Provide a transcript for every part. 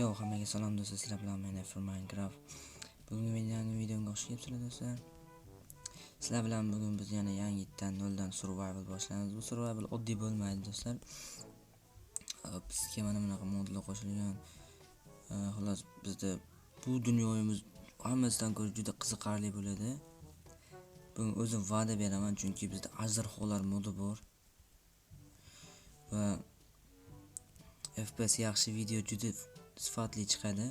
Yo, hammaga salom do'stlar, sizlar bilan men for Minecraft. Bugungi videomga xush kelibsizlar do'stlar. Sizlar bilan bugun biz yana yangitdan noldan survival boshlaymiz. Bu survival oddiy bo'lmaydi do'stlar. Bizga mana bunaqa modlar qo'shilgan. Xolos, bizda bu dunyomiz hammasidan ko'ra juda qiziqarli bo'ladi. Bugun o'zim va'da beraman, chunki bizda ajdarholar modi bor. Va FPS yaxshi video juda sifatli chiqadi.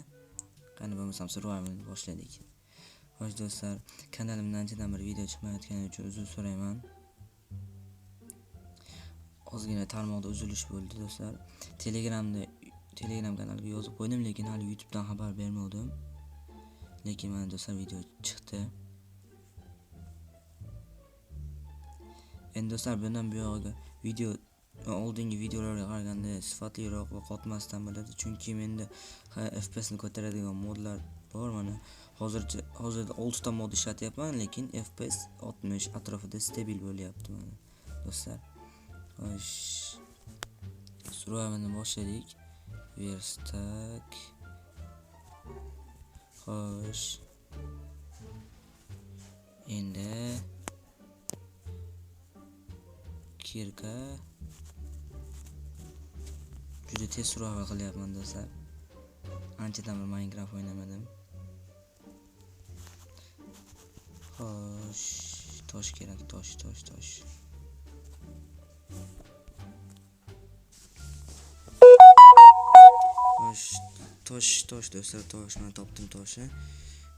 Qani bo'lmasam survivalni boshladik. Xo'sh do'stlar, kanalimdan anchadan beri video chiqmayotgani uchun uzr so'rayman. Ozgina tarmoqda uzilish bo'ldi do'stlar. Telegram kanaliga yozib qo'ydim, lekin hali YouTubedan xabar bermadim. Lekin mana do'stlar video chiqdi. Endi do'stlar, bundan buyog'iga oldingi videolarga qaraganda sifatliroq va qotmasdan bo'ladi, chunki menda FPS ni ko'taradigan modlar bor. Mana hozirda 6 ta mod ishlatyapman, lekin FPS 60 atrofida stabil bo'lyapti mana do'stlar. Xo'sh, survivalni boshladik. Verstak. Xo'sh, endi kirka juda tez survival qilyapman do'stlar. Anchadan beri Minecraft o'ynamadim. Xo'sh, tosh kerak, tosh. Xo'sh, tosh do'stlar, toshni topdim, toshni.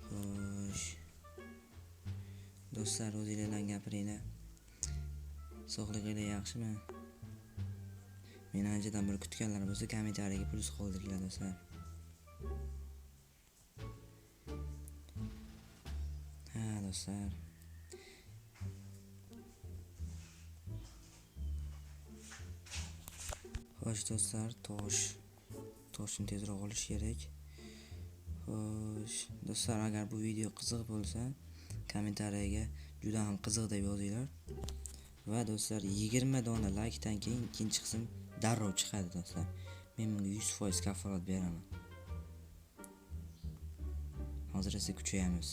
Xo'sh. Do'stlar, o'zingizlardan gapiringlar. Sog'lig'inglar yaxshimi? Meni anchadan beri kutganlar bo'lsa, kommentariyaga plus qoldiringlar do'stlar. Ha do'stlar. Xo'sh do'stlar, toshni tezroq olish kerak. Xo'sh do'stlar, agar bu video qiziq bo'lsa, kommentariyaga juda ham qiziq deb yozinglar. Va do'stlar, 20 dona like-dan keyin ikkinchi qism darrov chiqadi do'stlar. Men bunga 100% kafolat beraman. Hozir esa kuchayamiz.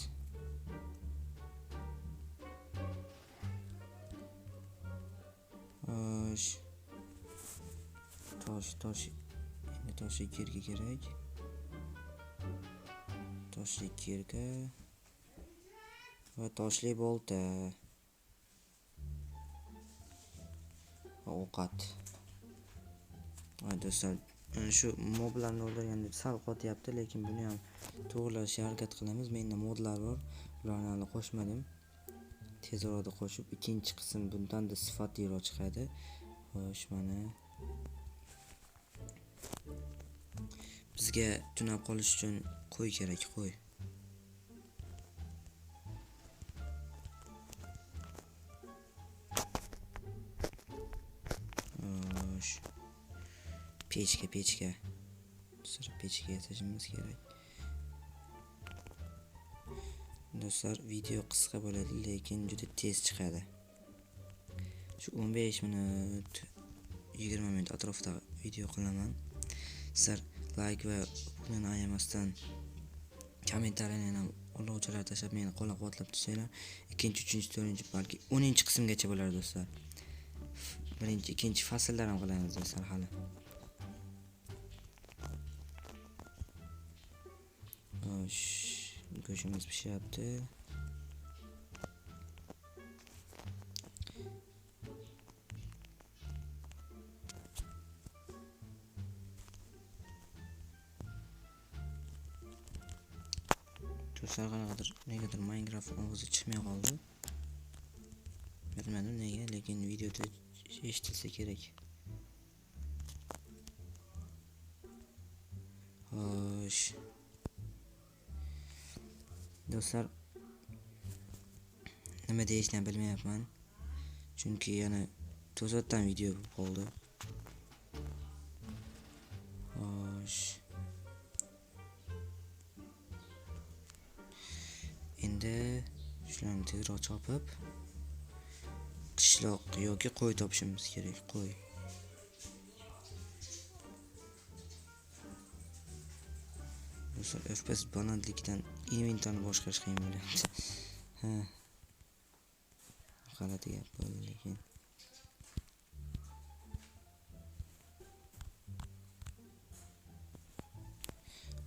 Xo'sh. Tosh. Endi toshli kirka kerak. Toshli kirka va toshli bolta. Ovqat. Do'stlar, shu moblarni o'ldirganda sal qotyapti, lekin buni ham to'g'rilashga harakat qilamiz. Menda modlar bor, ularni hali qo'shmadim. Tezroq qo'shib ikkinchi qism bundan da sifatliroq chiqadi. Xo'sh, mana bizga tunab qolish uchun qo'y kerak, qo'y. Xo'sh. Pechka. Sira pechka yasashimiz kerak. Do'stlar, video qisqa bo'ladi, lekin juda tez chiqadi. Shu 15 minut 20 minut atrofida video qilaman. Sizlar like va buni ayamasdan kommentariyalarni ham olovchilar tashlab meni qo'llab-quvvatlab tursanglar, 2-3, 4, balki 10-qismgacha bo'ladi do'stlar. 1-2 fasllar ham qilamiz do'stlar hali. Xo'sh, go'shtimiz pishyapti. Do'stlar, negadir Minecraft ovozi chiqmay qoldi. Bilmadim nega, lekin videoda eshitilsa kerak. Xo'sh. Do'stlar, nima deyishni bilmayapman. Chunki yana to'satdan video qoldi. Xo'sh. Endi shularni tezroq chopib qishloq yoki qo'y topishimiz kerak, qo'y. Do'stlar, FPS balandlikdan inventorni boshqarish qiyin bo'lyapti. Ha. G'alati gap bo'ldi lekin.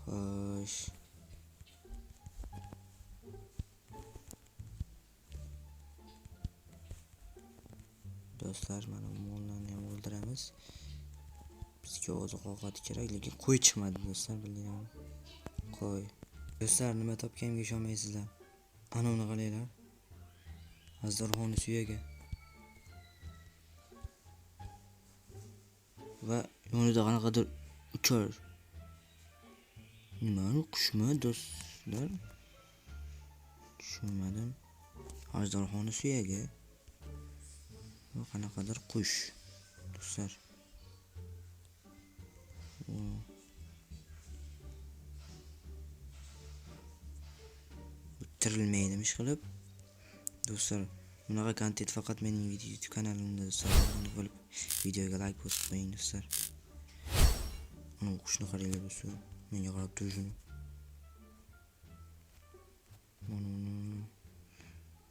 Xo'sh. Do'stlar, mana mollarni ham o'ldiramiz. Bizga oziq ovqat kerak, lekin qo'y chiqmadi do'stlar, bildingizmi? Qo'y. Do'stlar, nima topganimga ishonmaysizlar. Ana uni qaranglar. Azdorxonni suyagi. Va yonida qanaqadir uchar. Nima u qushmi do'stlar? Tushunmadim. Ajdorxonni suyagi. Bu qanaqadir qush. Do'stlar. Tirilmaydi ish qilib. Do'stlar, bunaqa kontent faqat mening YouTube kanalimda do'stlar. Bo'lib videoga like bosib qo'ying do'stlar. Ana qushni qaranglar do'stlar. Menga qarab turishini.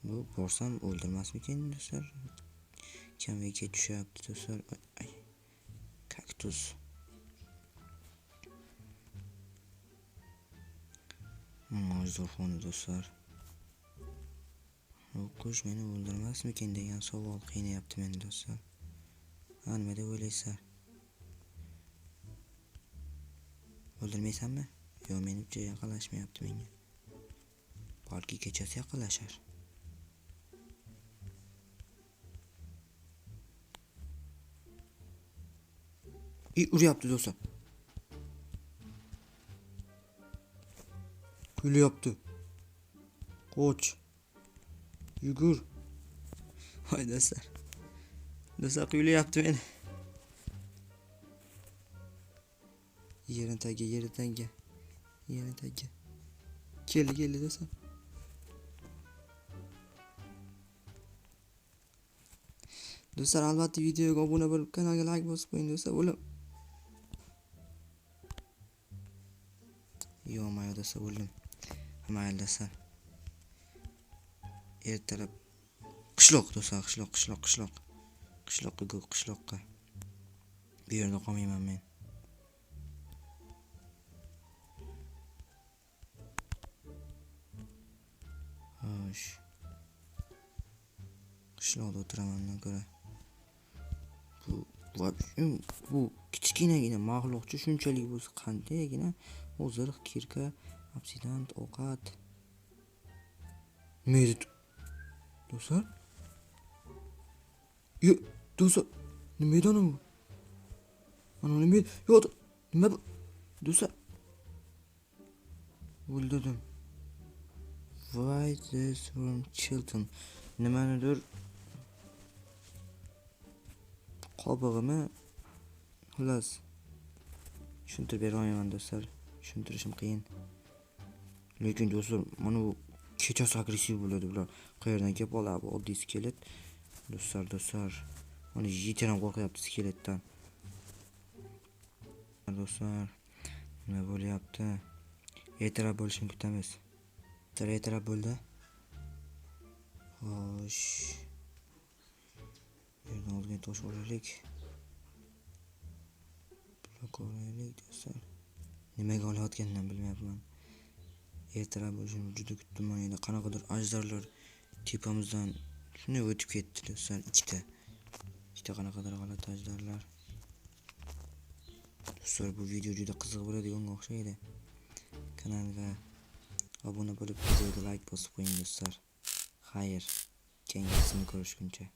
Bu borsam o'ldirmasmikin do'stlar? Kamga tushyapti do'stlar. Ay. Kaktus. Ajdorxonni do'stlar. Bu qush meni o'ldirmasmikin degan savol qiynayapti meni do'stlar. Nima deb o'ylaysizlar? O'ldirmaysanmi? Yo, menimcha yaqinlashmayapti menga. Balki kechasi yaqinlashar. Uryapti do'stlar. Kulyapti. Qoch. Yugur. Voy do'stlar. Do'stlar, kulyapti meni. Yerin tagiga. Keldi do'stlar. Do'stlar, albatta videoga obuna bo'lib, kanalga like bosib qo'ying do'stlar. O'lim. Yo, mayda do'stlar, o'ldim. Mayda do'stlar. Ertalab qishloq do'stlar, qishloq. Qishloqqa. Bu yerda qolmayman men. Xo'sh. Qishloqda o'tiramandan ko'ra. Bu kichkinagina mag'luqchi shunchalik bo'lsa qandaygina o'ziriq, kirka, obsidian, ovqat. Nima edi? Do'stlar? Yo, do'stlar, nima edi uni? Ana nima edi? Yo, nima bu? Do'stlar. O'ldirdim. Why this from Chilton? Nimanidir qobig'imi? Xullas. Tushuntirib bera olmayman do'stlar. Tushuntirishim qiyin. Lekin do'stlar, mana bu kechasi agressiv bo'ladi bular. Qayerdan kelib oladi? Oddiy skelet. Do'stlar. Mana yigitlar ham qo'rqyapti skeletdan. Do'stlar, nima bo'lyapti? Ertalab bo'lishini kutamiz. Ertalab bo'ldi. Xo'sh. Yerdan olgan tosh olaylik. Blok olaylik do'stlar. Nimaga olayotganimni bilmayapman. Ertalab bo'lishini juda kutdim. Mana endi qanaqadir ajdarlar tepamizdan shunday o'tib ketdi do'stlar. Ikkita qanaqadir g'alati ajdarlar. Do'stlar, bu video juda qiziq bo'ladiganga o'xshaydi. Kanalga obuna bo'lib, videoga like bosib qo'ying do'stlar. Xayr, keyingisini ko'rishguncha.